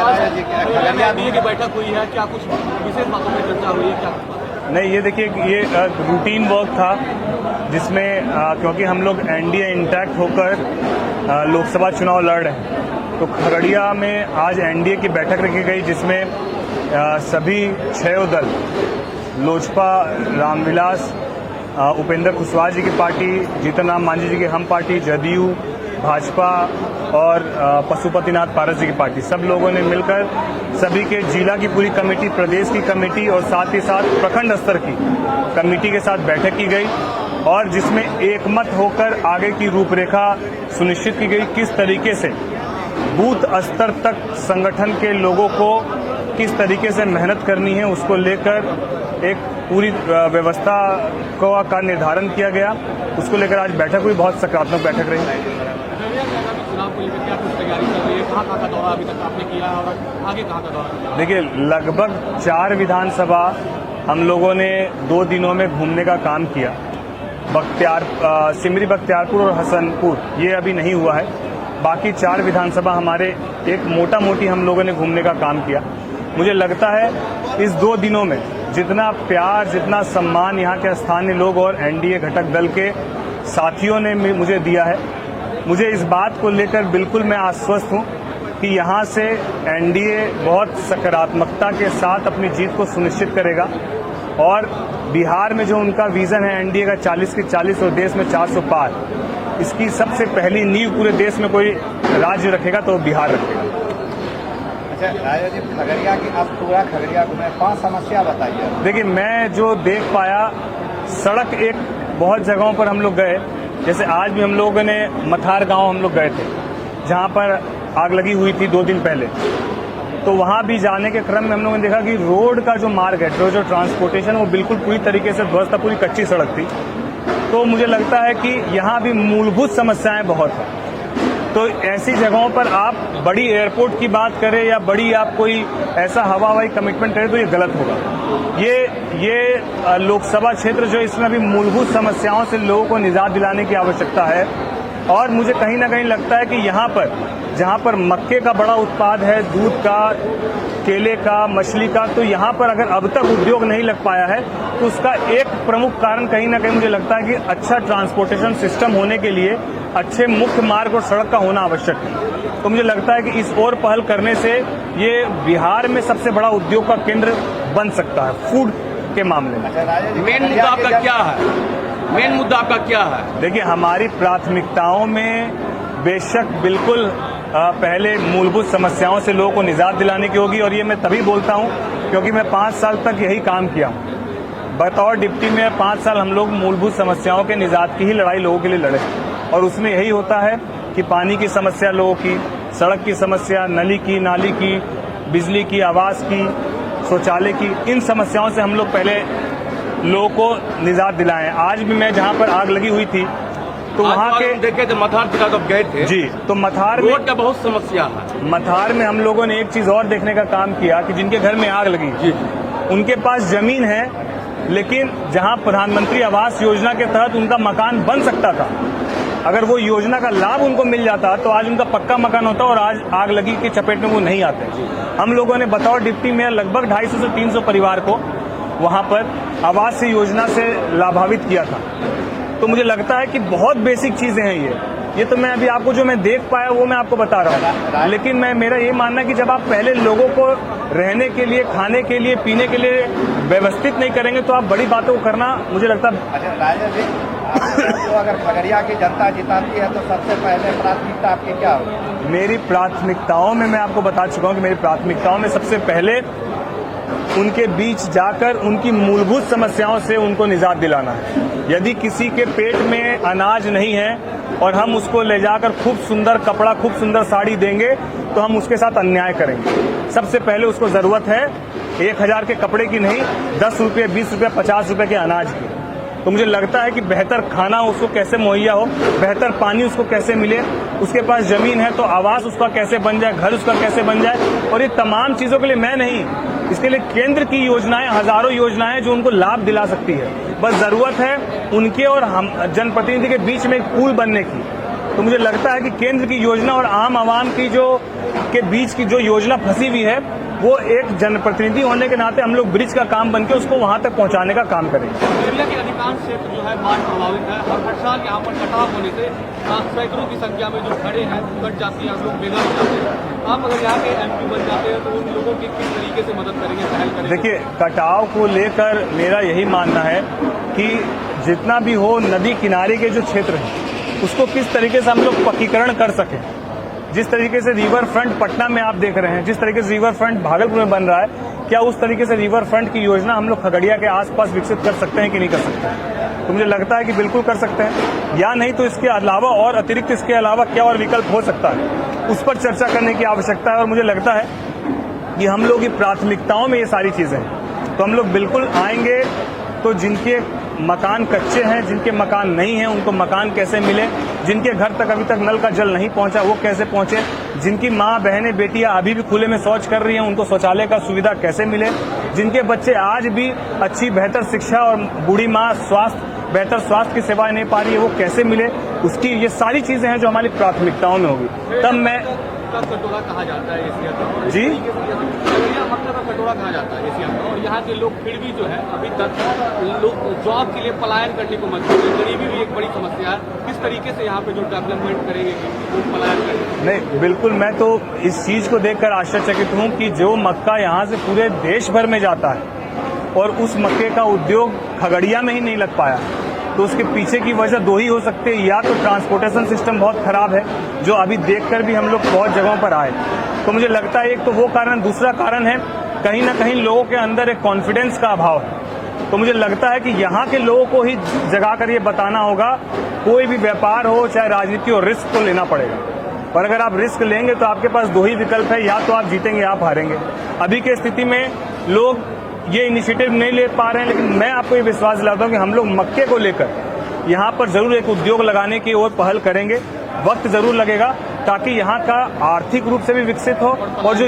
NDA की बैठक हुई है, क्या कुछ विशेष बातों पर चर्चा हुई है, क्या कुछ बात? नहीं, ये देखिए, ये रूटीन वर्क था जिसमें क्योंकि हम लोग एनडीए इंटैक्ट होकर लोकसभा चुनाव लड़ रहे हैं, तो खगड़िया में आज एनडीए की बैठक रखी गई जिसमें सभी 6 दल, लोजपा, रामविलास, उपेंद्र कुशवाहा जी की पार्टी, जीतन राम मांझी जी की हम पार्टी, जदयू, भाजपा और पशुपतिनाथ पारस जी की पार्टी, सब लोगों ने मिलकर सभी के जिला की पूरी कमेटी, प्रदेश की कमेटी और साथ ही साथ प्रखंड स्तर की कमेटी के साथ बैठक की गई और जिसमें एकमत होकर आगे की रूपरेखा सुनिश्चित की गई। किस तरीके से बूथ स्तर तक संगठन के लोगों को किस तरीके से मेहनत करनी है, उसको लेकर एक पूरी व्यवस्था का निर्धारण किया गया। उसको लेकर आज बैठक हुई, बहुत सकारात्मक बैठक रही। चुनाव को लेकर क्या कुछ तैयारी चल रही है, कहाँ का दौरा अभी तक आपने किया है और आगे कहाँ का दौरा? देखिए, लगभग 4 विधानसभा हम लोगों ने 2 दिनों में घूमने का काम किया। सिमरी, बख्तियारपुर और हसनपुर ये अभी नहीं हुआ है, बाकी 4 विधानसभा हमारे एक मोटा मोटी हम लोगों ने घूमने का काम किया। मुझे लगता है इस 2 दिनों में जितना प्यार, जितना सम्मान यहाँ के स्थानीय लोग और एनडीए घटक दल के साथियों ने मुझे दिया है, मुझे इस बात को लेकर बिल्कुल मैं आश्वस्त हूँ कि यहाँ से एनडीए बहुत सकारात्मकता के साथ अपनी जीत को सुनिश्चित करेगा और बिहार में जो उनका विजन है एनडीए का 40 की 40 और देश में 400 पार, इसकी सबसे पहली नींव पूरे देश में कोई राज्य रखेगा तो बिहार रखेगा। अच्छा राजा जी, खगड़िया की आप पूरा खगड़िया घूमे, 5 समस्या बताइए। देखिए, मैं जो देख पाया, सड़क एक बहुत जगहों पर हम लोग गए, जैसे आज भी हम लोगों ने मथार गांव हम लोग गए थे जहां पर आग लगी हुई थी 2 दिन पहले, तो वहां भी जाने के क्रम में हम लोगों ने देखा कि रोड का जो मार्ग है, जो ट्रांसपोर्टेशन, वो बिल्कुल पूरी तरीके से ध्वस्त था, पूरी कच्ची सड़क थी। तो मुझे लगता है कि यहाँ भी मूलभूत समस्याएं बहुत हैं। तो ऐसी जगहों पर आप बड़ी एयरपोर्ट की बात करें या बड़ी आप कोई ऐसा हवाई कमिटमेंट करें तो ये गलत होगा। ये लोकसभा क्षेत्र जो, इसमें अभी मूलभूत समस्याओं से लोगों को निजात दिलाने की आवश्यकता है और मुझे कहीं ना कहीं लगता है कि यहाँ पर जहाँ पर मक्के का बड़ा उत्पाद है, दूध का, केले का, मछली का, तो यहाँ पर अगर अब तक उद्योग नहीं लग पाया है तो उसका एक प्रमुख कारण कहीं ना कहीं मुझे लगता है कि अच्छा ट्रांसपोर्टेशन सिस्टम होने के लिए अच्छे मुख्य मार्ग और सड़क का होना आवश्यक है। तो मुझे लगता है कि इस ओर पहल करने से ये बिहार में सबसे बड़ा उद्योग का केंद्र बन सकता है फूड के मामले में। मेन मुद्दा आपका क्या है? मेन मुद्दा आपका क्या है? देखिए, हमारी प्राथमिकताओं में बेशक बिल्कुल पहले मूलभूत समस्याओं से लोगों को निजात दिलाने की होगी और ये मैं तभी बोलता हूँ क्योंकि मैं 5 साल तक यही काम किया हूँ। बतौर डिप्टी मेयर 5 साल हम लोग मूलभूत समस्याओं के निजात की ही लड़ाई लोगों के लिए लड़े और उसमें यही होता है कि पानी की समस्या लोगों की, सड़क की समस्या, नली की, नाली की, बिजली की, आवास की, शौचालय की, इन समस्याओं से हम लोग पहले लोगों को निजात दिलाएं। आज भी मैं जहाँ पर आग लगी हुई थी तो वहाँ के देखे थे मथार जिला तो गए थे जी, तो मथार में रोड का बहुत समस्या है। मथार में हम लोगों ने एक चीज और देखने का काम किया कि जिनके घर में आग लगी जी, उनके पास जमीन है, लेकिन जहां प्रधानमंत्री आवास योजना के तहत उनका मकान बन सकता था, अगर वो योजना का लाभ उनको मिल जाता तो आज उनका पक्का मकान होता और आज आग लगी की चपेट में वो नहीं आते। हम लोगों ने बतौर डिप्टी मेयर लगभग 250 से 300 परिवार को वहां पर आवास योजना से लाभान्वित किया था। तो मुझे लगता है कि बहुत बेसिक चीजें हैं ये तो मैं अभी आपको जो मैं देख पाया वो मैं आपको बता रहा हूँ, लेकिन मेरा ये मानना है कि जब आप पहले लोगों को रहने के लिए, खाने के लिए, पीने के लिए व्यवस्थित नहीं करेंगे तो आप बड़ी बातों को करना, मुझे लगता है। अच्छा राजा जी, तो अगर खगड़िया की जनता जिताती है तो सबसे पहले प्राथमिकता आपकी क्या होगी? मेरी प्राथमिकताओं में मैं आपको बता चुका हूँ कि मेरी प्राथमिकताओं में सबसे पहले उनके बीच जाकर उनकी मूलभूत समस्याओं से उनको निजात दिलाना है। यदि किसी के पेट में अनाज नहीं है और हम उसको ले जाकर खूब सुंदर कपड़ा, खूब सुंदर साड़ी देंगे तो हम उसके साथ अन्याय करेंगे। सबसे पहले उसको जरूरत है 1000 के कपड़े की नहीं, 10 रुपये, 20 रुपये, 50 रुपये के अनाज की। तो मुझे लगता है कि बेहतर खाना उसको कैसे मुहैया हो, बेहतर पानी उसको कैसे मिले, उसके पास जमीन है तो आवास उसका कैसे बन जाए, घर उसका कैसे बन जाए। और ये तमाम चीजों के लिए मैं नहीं, इसके लिए केंद्र की योजनाएं, हजारों योजनाएं जो उनको लाभ दिला सकती है। बस जरूरत है उनके और हम जनप्रतिनिधि के बीच में एक पुल बनने की। तो मुझे लगता है कि केंद्र की योजना और आम आवाम की जो के बीच की जो योजना फंसी हुई है वो एक जनप्रतिनिधि होने के नाते हम लोग ब्रिज का काम बनके उसको वहां तक पहुंचाने का काम करेंगे। एरिया के अधिकांश क्षेत्र जो है बाढ़ प्रभावित है और हर साल यहाँ पर कटाव होने से सैकड़ों की संख्या में जो खड़े हैं कट जाती है, लोग बेघर हो जाते हैं। आप अगर यहाँ के एमपी बन जाते हैं तो उन लोगों की किस तरीके से मदद करेंगे, पहल करेंगे? देखिए, कटाव को लेकर मेरा यही मानना है कि जितना भी हो नदी किनारे के जो क्षेत्र हैं उसको किस तरीके से हम लोग पक्कीकरण कर सकें। जिस तरीके से रिवर फ्रंट पटना में आप देख रहे हैं, जिस तरीके से रिवर फ्रंट भागलपुर में बन रहा है, क्या उस तरीके से रिवर फ्रंट की योजना हम लोग खगड़िया के आसपास विकसित कर सकते हैं कि नहीं कर सकते हैं? तो मुझे लगता है कि बिल्कुल कर सकते हैं, या नहीं तो इसके अलावा और अतिरिक्त इसके अलावा क्या और विकल्प हो सकता है, उस पर चर्चा करने की आवश्यकता है। और मुझे लगता है कि हम लोग की प्राथमिकताओं में ये सारी चीजें हैं, तो हम लोग बिल्कुल आएंगे। तो जिनके मकान कच्चे हैं, जिनके मकान नहीं हैं, उनको मकान कैसे मिले, जिनके घर तक अभी तक नल का जल नहीं पहुंचा वो कैसे पहुंचे, जिनकी माँ बहनें बेटियां अभी भी खुले में शौच कर रही हैं उनको शौचालय का सुविधा कैसे मिले, जिनके बच्चे आज भी अच्छी बेहतर शिक्षा और बूढ़ी माँ बेहतर स्वास्थ्य की सेवाएं नहीं पा रही है वो कैसे मिले, उसकी ये सारी चीजें हैं जो हमारी प्राथमिकताओं में होगी। तब मैं कटोरा कहा जाता है एशिया का, जी मतलब कटोरा कहा जाता है एशिया का, और यहाँ के लोग फिर भी जो है अभी तक लोग जॉब के लिए पलायन करने को मजबूर है। गरीबी भी एक बड़ी समस्या है। किस तरीके से यहाँ पे जो डेवलपमेंट करेंगे कि लोग पलायन करेंगे? नहीं, बिल्कुल, मैं तो इस चीज को देखकर आश्चर्यचकित हूँ कि जो मक्का यहाँ से पूरे देश भर में जाता है और उस मक्के का उद्योग खगड़िया में ही नहीं लग पाया, तो उसके पीछे की वजह दो ही हो सकती है। या तो ट्रांसपोर्टेशन सिस्टम बहुत खराब है, जो अभी देखकर भी हम लोग बहुत जगहों पर आए, तो मुझे लगता है एक तो वो कारण, दूसरा कारण है कहीं ना कहीं लोगों के अंदर एक कॉन्फिडेंस का अभाव है। तो मुझे लगता है कि यहाँ के लोगों को ही जगाकर ये बताना होगा, कोई भी व्यापार हो चाहे राजनीति हो, रिस्क तो लेना पड़ेगा। और अगर आप रिस्क लेंगे तो आपके पास दो ही विकल्प है, या तो आप जीतेंगे या आप हारेंगे। अभी की स्थिति में लोग ये इनिशिएटिव नहीं ले पा रहे हैं, लेकिन मैं आपको ये विश्वास दिलाता हूँ कि हम लोग मक्के को लेकर यहाँ पर जरूर एक उद्योग लगाने की ओर पहल करेंगे। वक्त जरूर लगेगा ताकि यहाँ का आर्थिक रूप से भी विकसित हो और जो